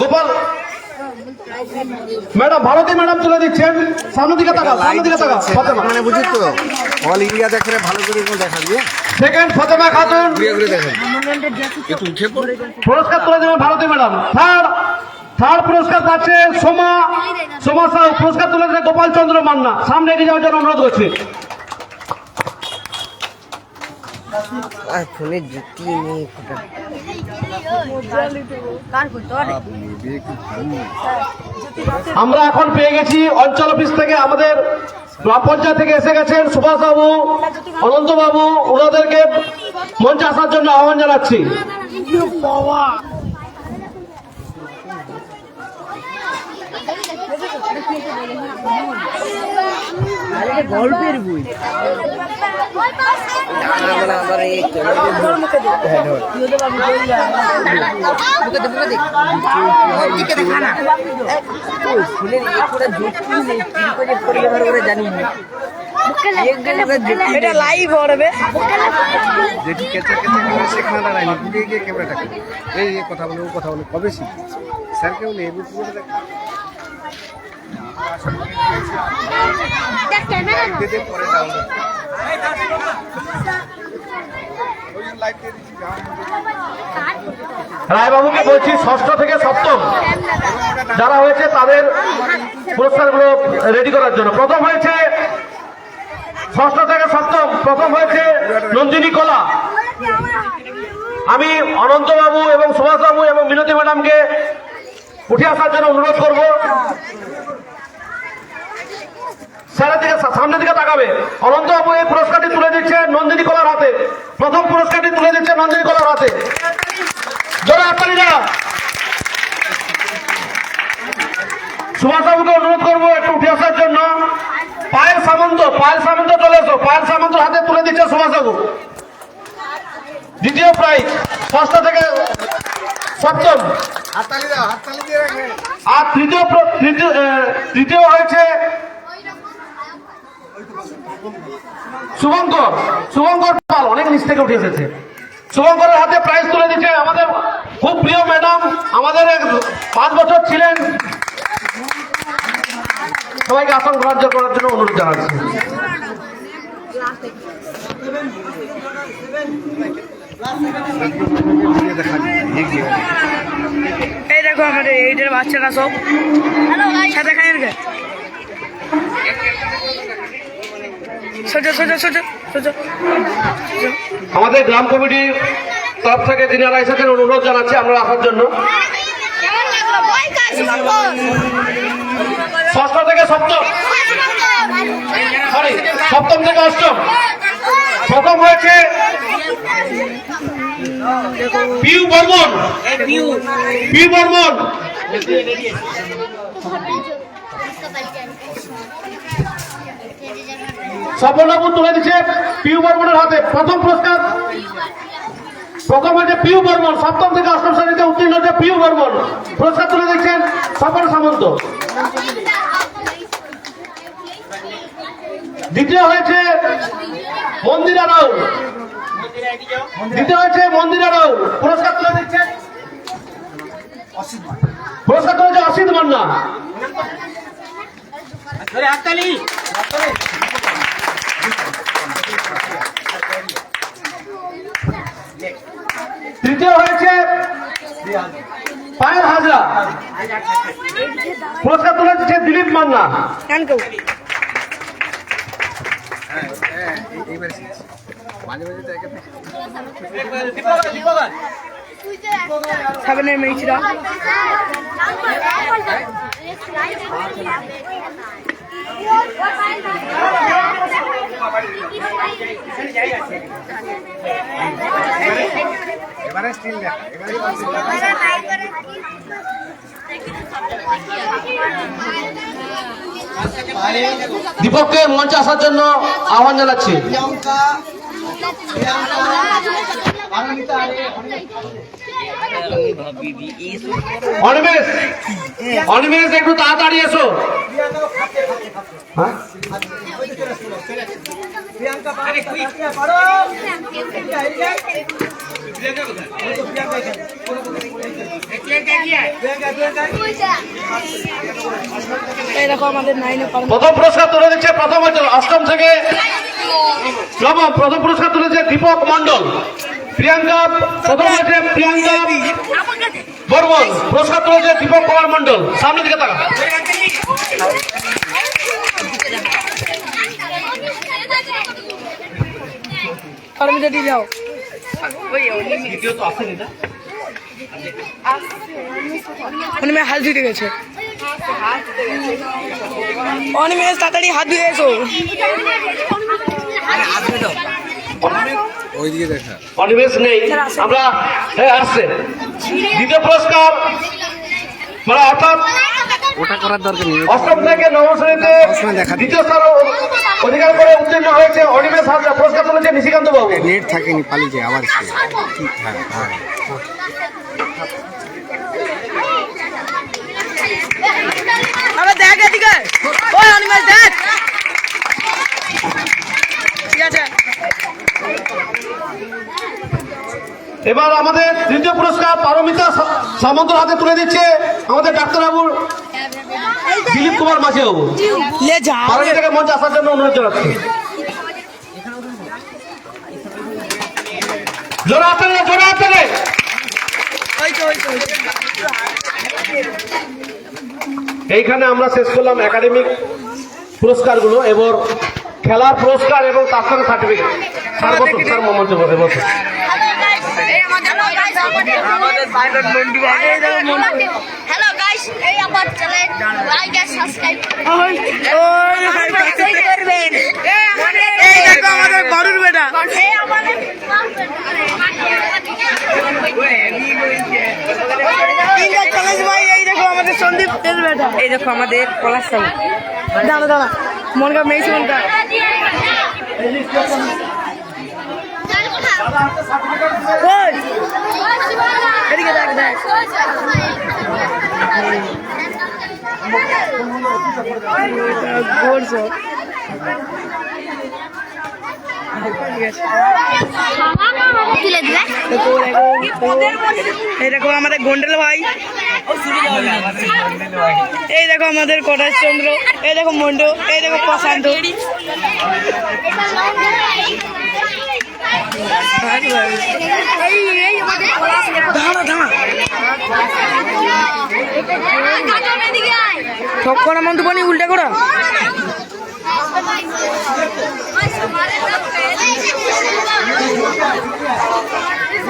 Gopal madam, Bharati madam তুলে দিচ্ছেন। সামনের দিকে তাকাও, সামনের দিকে তাকাও। ফতেমা মানে বুঝি তো অল ইন্ডিয়া দেখে ভালো করে দেখাবি। সেকেন্ড ফতেমা খাতুন পুরস্কার তুলে দেবেন ভারতী ম্যাডাম। থার্ড পুরস্কার পাচ্ছে সোমা সাউ। পুরস্কার তুলে দেবে গোপাল চন্দ্র মান্না। সামনে এগিয়ে যাওয়ার জন্য অনুরোধ করছি। ফোনে জুটি নেই। আমরা এখন পেয়ে গেছি অঞ্চল অফিস থেকে, আমাদের গ্রাম পঞ্চায়েত থেকে এসে গেছেন সুভাষ বাবু, অনন্ত বাবু। ওনাদেরকে মঞ্চে আসার জন্য আহ্বান জানাচ্ছি। গল্পের বই আমার এই জানি এটা লাইভ হবে যেটি কেঁচা সেখানে দাঁড়ায়নি ঘুরে গিয়ে ক্যামেরাটা এই কথা বলে ও কথা বলে কবে শিখেছি স্যারকে বলে এই পুরোটা দেখ রায়বাবুকে বলছি ষষ্ঠ থেকে সপ্তম যারা হয়েছে তাদের পুরস্কারগুলো রেডি করার জন্য। প্রথম হয়েছে ষষ্ঠ থেকে সপ্তম, প্রথম হয়েছে নন্দিনী কলা। আমি অনন্ত বাবু এবং সুভাষ বাবু এবং মিনতি ম্যাডামকে উঠে আসার জন্য অনুরোধ করব। স্যারের দিকে সামনের দিকে তাকাবে। অনন্ত বাবু এই পুরস্কারটি তুলে দিচ্ছে নন্দিনী কলার হাতে। প্রথম পুরস্কারটি তুলে দিচ্ছে নন্দিনী কলার হাতে। জোরে হাততালি দাও। সুভাষ বাবুকে অনুরোধ করবো একটু উঠে আসার জন্য। পায়েল সামন্ত চলে এসো। পায়েল সামন্তর হাতে তুলে দিচ্ছে সুভাষ বাবু দ্বিতীয় প্রাইজ, ষষ্ঠ থেকে সপ্তম। আর তৃতীয় হয়েছে শুভঙ্কর পাল, অনেক নিচ থেকে উঠে এসেছে। শুভঙ্করের হাতে প্রাইজ তুলে দিচ্ছে আমাদের খুব প্রিয় ম্যাডাম, আমাদের 5 বছর ছিলেন। সবাইকে আসন গ্রহণ করার জন্য অনুরোধ জানাচ্ছি। এই দেখো আমাদের এইটার বাচ্চারা সব সাথে খাই আমাদের গ্রাম কমিটির তরফ থেকে যিনারা এসেছেন অনুরোধ জানাচ্ছি আমরা আসার জন্য। ষষ্ঠ থেকে সপ্তম, সপ্তম থেকে অষ্টম। প্রথম হয়েছে পিউ বর্মন। সফলবাবু তুলে দিচ্ছে পিউ বর্মনের হাতে। প্রথম পুরস্কার প্রথম হয়েছে পিউ বর্মন, সপ্তম থেকে অষ্টম শ্রেণীতে উত্তীর্ণ হচ্ছে পিউ বর্মন। পুরস্কার তুলে দিচ্ছেন স্বপন সামন্ত। দ্বিতীয় হয়েছে মন্দিরা রাও। পুরস্কার তুলে দিচ্ছেন অসিত মান্না। তৃতীয় হয়েছে পায়েল হাজরা। পুরস্কার তুলে দিচ্ছে দিলীপ মান্না। সামনের মেয়েছিলাম এবারে স্টিল দেখা দীপককে মঞ্চে আসার জন্য আহ্বান জানাচ্ছি। অনিমেষ একটু তাড়াতাড়ি এসো। এই দেখো আমাদের 9 প্রথম পুরস্কার তুলে দিচ্ছে প্রথম হচ্ছে অষ্টম থেকে নবম। প্রথম পুরস্কার তুলেছে দীপক মন্ডল। প্রিয়াঙ্কা প্রথম হয়েছে প্রিয়াঙ্কা বর্মন। পুরস্কার তুলেছে দীপক কুমার মন্ডল। সামনের দিকে তাকা। পারমিতা দি যাও অনিমে হাত ধুতে গেছে। অনিমেষ তাড়াতাড়ি হাত ধুয়ে এসো। ওইদিকে দেখা অনিমেষ নেই, আমরা হ্যাঁ আসছে। দ্বিতীয় পুরস্কার মানে অর্থাৎ ওটা করার দরকার নেই। অষ্টম থেকে নবম শ্রেণীতে দ্বিতীয় স্থান অধিকার করে উত্তীর্ণ হয়েছে অনিমেষ হাজরা। পুরস্কার তুলেছে নিশিকান্ত বাবু। নেট থাকেনি, পালিয়ে যায় আবার এসে। হ্যাঁ হ্যাঁ আবার দেখ এদিকে, ওই অনিমেষ দেখ। ঠিক আছে, এবার আমাদের তৃতীয় পুরস্কার পারমিতা সামন্তর হাতে তুলে দিচ্ছে আমাদের ডাক্তারবাবুর দিলীপ কুমার মাঝি বাবু। লে যা পারমিতাকে মঞ্চে আসার জন্য অনুরোধ জানাচ্ছি। জোরে হাতে নে, জোরে হাতে নে। ওই তো ওই তো ওই তো। এইখানে আমরা শেষ করলাম একাডেমিক পুরস্কারগুলো। এবার খেলার পুরস্কার এবং তার সঙ্গে সার্টিফিকেট। স্যার বসুন, স্যার মঞ্চে বসে বসুন। Hello guys, এই আমার চ্যানেল লাইক এন্ড সাবস্ক্রাইব ওই করবেন। এই দেখো আমাদের বড়ুর বেটা। এই আমাদের ইন্ডিয়া চ্যালেঞ্জ ভাই। এই দেখো আমাদের সন্দীপ এর বেটা। এই দেখো আমাদের পলাশ সামনে। দাঁড়া দাঁড়া, মনকা মেয়েছি মনকা। ওই এদিকে দেখ দেখ। গোল সব। তুলে দিবে এই দেখো আমাদের গন্ডেল ভাই। এই দেখো আমাদের কটাশ চন্দ্র। এই দেখো মন্ডু। এই দেখো প্রশান্ত। এই আমাদের দাঁড়া দাঁড়া, এদিকে আয় সব করা মন্ত্র বানি উল্টে করা।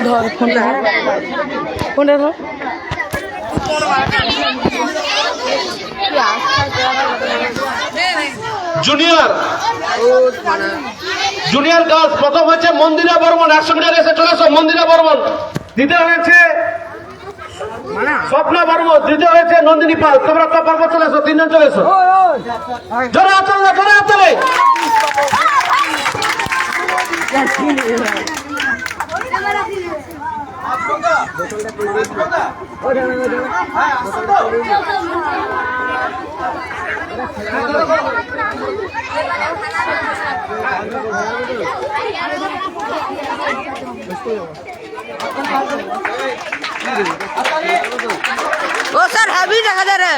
ধর ফোনটা, ফোনটা ধর। জুনিয়র জুনিয়র গার্লস প্রথম হচ্ছে মন্দিরা বর্মন। 100 মিটার এসে চলে এসো মন্দিরা বর্মন। দ্বিতীয় হয়েছে স্বপ্না বর্মন। তৃতীয় হয়েছে নন্দিনী পাল। তোমরা তো পর্ব চলে এসো, 3 জন চলে এসো। জোরে হাত তোলে, জোরে হাত তোলে। ও স্যার হাবি দেখা যায় রে।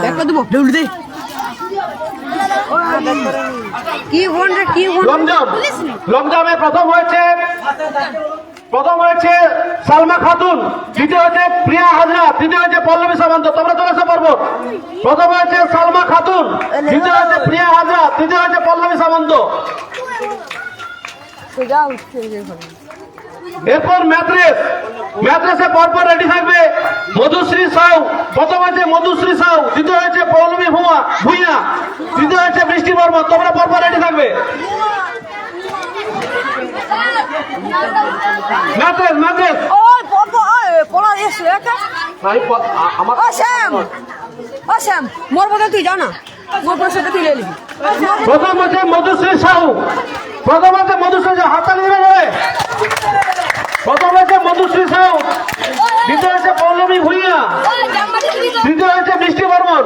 একটা দেবো দৌড় দে। কি ফোন রে, কি ফোন? লমজম লমজমে প্রথম হয়েছে সালমা খাতুন। দ্বিতীয় হয়েছে প্রিয়া হাজরা। তৃতীয় হয়েছে পল্লবী সামন্ত। তোমরা চলে এসো পারবো। প্রথম হয়েছে সালমা খাতুন। দ্বিতীয় হয়েছে প্রিয়া হাজরা। তৃতীয় হয়েছে পল্লবী সামন্ত। এরপর ম্যাথ্রেসে পরপর রেডি থাকবে মধুশ্রী সাউ। প্রথম হয়েছে মধুশ্রী সাউ। দ্বিতীয় হয়েছে পৌলমী ভুইয়া। তৃতীয় হয়েছে বৃষ্টি বর্মন। তোমরা পরপর রেডি থাকবে। ম্যাথ্রেস ওই পড়া এসে আমার ও শ্যাম, ও শ্যাম মোর কথা তুই যাও না, মোর প্রশ্নটা তুই নিবি। প্রথম হচ্ছে মধুশ্রী সাহু। প্রথম হচ্ছে মধুশ্রী সাউ, হাততালি দিবেন হবে। প্রথম হচ্ছে মধুশ্রী সাউ, দ্বিতীয় হচ্ছে পল্লবী ভূঁইয়া, তৃতীয় হচ্ছে মিষ্টি বর্মন।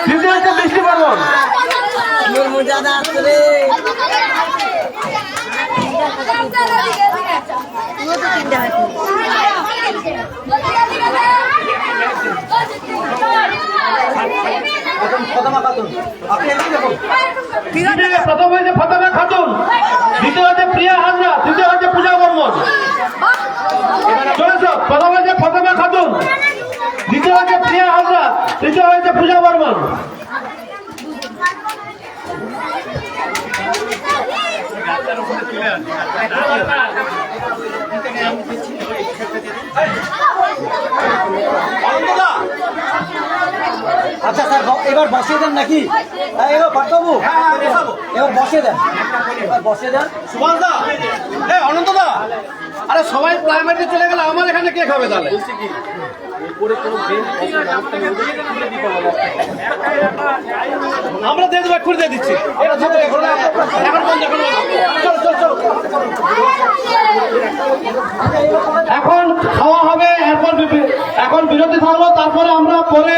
তৃতীয় হচ্ছে মিষ্টি বর্মন। প্রথম হয়েছে ফাতেমা খাতুন, দ্বিতীয় হচ্ছে প্রিয়া হাজরা, তৃতীয় হচ্ছে পূজা বর্মন। চলেছ, প্রথম হয়েছে ফাতেমা খাতুন, দ্বিতীয় হচ্ছে প্রিয়া হাজরা, তৃতীয় হয়েছে পূজা বর্মন। আচ্ছা স্যার, এবার বসিয়ে দেন নাকি? এবার পাঠবাবু এবার বসিয়ে দেন, এবার বসিয়ে দেন। সুভাষ দা, অনন্ত দা, আরে সবাই প্রাইমারিতে চলে গেলে আমার এখানে কে খাবে তাহলে? আমরা দিয়ে দেবো, খুঁড়ে দিয়ে দিচ্ছি। এখন খাওয়া হবে, এখন বিরতি থাকলো, তারপরে আমরা পরে